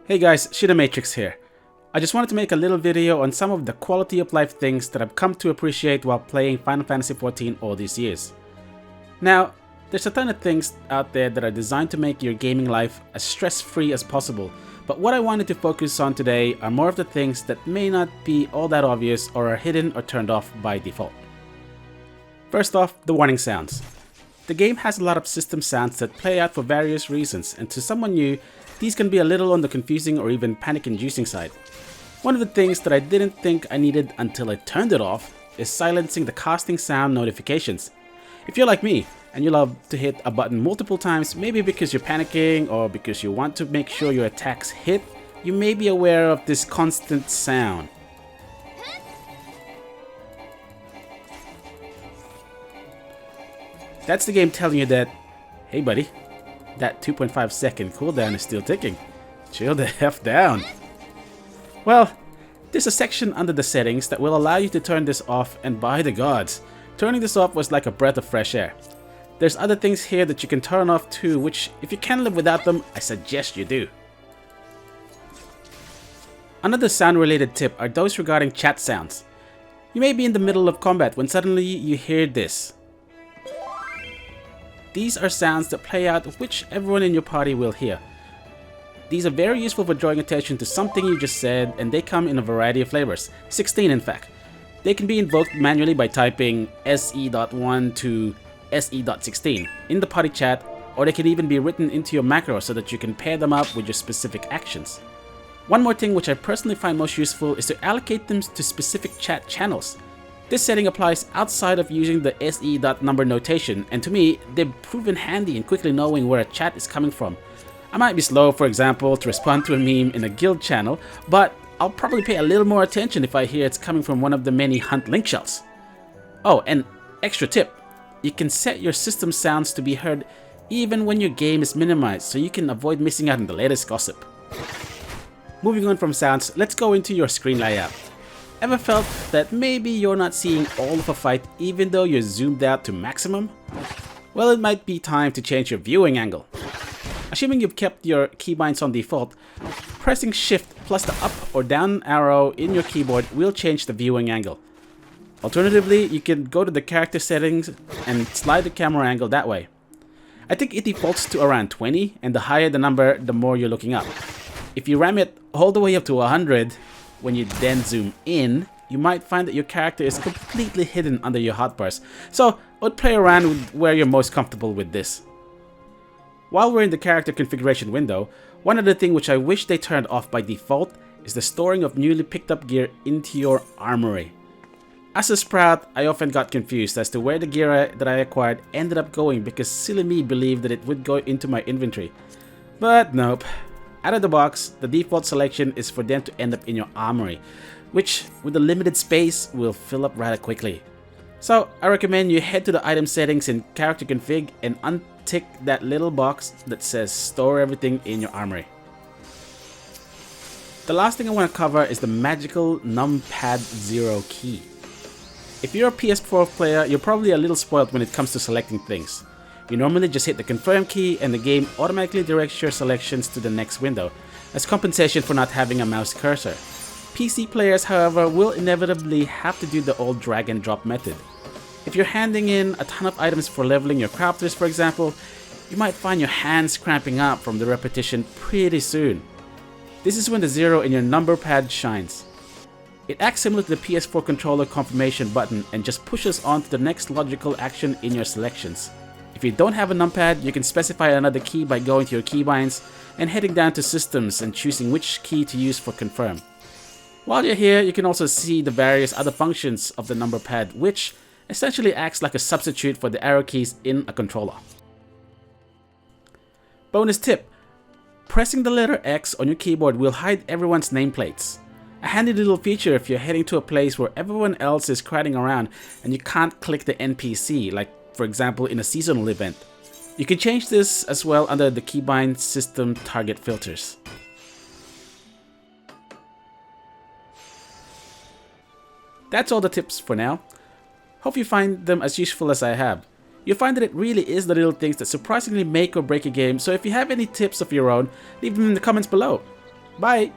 Hey guys, Matrix here. I just wanted to make a little video on some of the quality of life things that I've come to appreciate while playing Final Fantasy XIV all these years. Now, there's a ton of things out there that are designed to make your gaming life as stress-free as possible, but what I wanted to focus on today are more of the things that may not be all that obvious or are hidden or turned off by default. First off, the warning sounds. The game has a lot of system sounds that play out for various reasons, and to someone new, these can be a little on the confusing or even panic-inducing side. One of the things that I didn't think I needed until I turned it off is silencing the casting sound notifications. If you're like me, and you love to hit a button multiple times, maybe because you're panicking or because you want to make sure your attacks hit, you may be aware of this constant sound. That's the game telling you that, hey buddy, that 2.5 second cooldown is still ticking. Chill the F down. Well, there's a section under the settings that will allow you to turn this off, and by the gods, turning this off was like a breath of fresh air. There's other things here that you can turn off too, which if you can live without them, I suggest you do. Another sound related tip are those regarding chat sounds. You may be in the middle of combat when suddenly you hear this. These are sounds that play out which everyone in your party will hear. These are very useful for drawing attention to something you just said, and they come in a variety of flavors, 16 in fact. They can be invoked manually by typing SE.1 to SE.16 in the party chat, or they can even be written into your macro so that you can pair them up with your specific actions. One more thing which I personally find most useful is to allocate them to specific chat channels. This setting applies outside of using the SE.number notation, and to me, they've proven handy in quickly knowing where a chat is coming from. I might be slow, for example, to respond to a meme in a guild channel, but I'll probably pay a little more attention if I hear it's coming from one of the many hunt link shells. Oh, and extra tip, you can set your system sounds to be heard even when your game is minimized, so you can avoid missing out on the latest gossip. Moving on from sounds, let's go into your screen layout. Ever felt that maybe you're not seeing all of a fight even though you're zoomed out to maximum? Well, it might be time to change your viewing angle. Assuming you've kept your keybinds on default, pressing shift plus the up or down arrow in your keyboard will change the viewing angle. Alternatively, you can go to the character settings and slide the camera angle that way. I think it defaults to around 20, and the higher the number, the more you're looking up. If you ram it all the way up to 100, when you then zoom in, you might find that your character is completely hidden under your hotbars, so I would play around with where you're most comfortable with this. While we're in the character configuration window, one other thing which I wish they turned off by default is the storing of newly picked up gear into your armory. As a Sprout, I often got confused as to where the gear that I acquired ended up going because silly me believed that it would go into my inventory. But nope. Out of the box, the default selection is for them to end up in your armory, which, with the limited space, will fill up rather quickly. So, I recommend you head to the item settings in character config and untick that little box that says store everything in your armory. The last thing I want to cover is the magical numpad 0 key. If you're a PS4 player, you're probably a little spoiled when it comes to selecting things. You normally just hit the confirm key and the game automatically directs your selections to the next window, as compensation for not having a mouse cursor. PC players, however, will inevitably have to do the old drag and drop method. If you're handing in a ton of items for leveling your crafters, for example, you might find your hands cramping up from the repetition pretty soon. This is when the 0 in your number pad shines. It acts similar to the PS4 controller confirmation button and just pushes on to the next logical action in your selections. If you don't have a numpad, you can specify another key by going to your keybinds and heading down to systems and choosing which key to use for confirm. While you're here, you can also see the various other functions of the number pad, which essentially acts like a substitute for the arrow keys in a controller. Bonus tip: pressing the letter X on your keyboard will hide everyone's nameplates. A handy little feature if you're heading to a place where everyone else is crowding around and you can't click the NPC, like for example in a seasonal event. You can change this as well under the keybind system target filters. That's all the tips for now. Hope you find them as useful as I have. You'll find that it really is the little things that surprisingly make or break a game, so if you have any tips of your own, leave them in the comments below. Bye!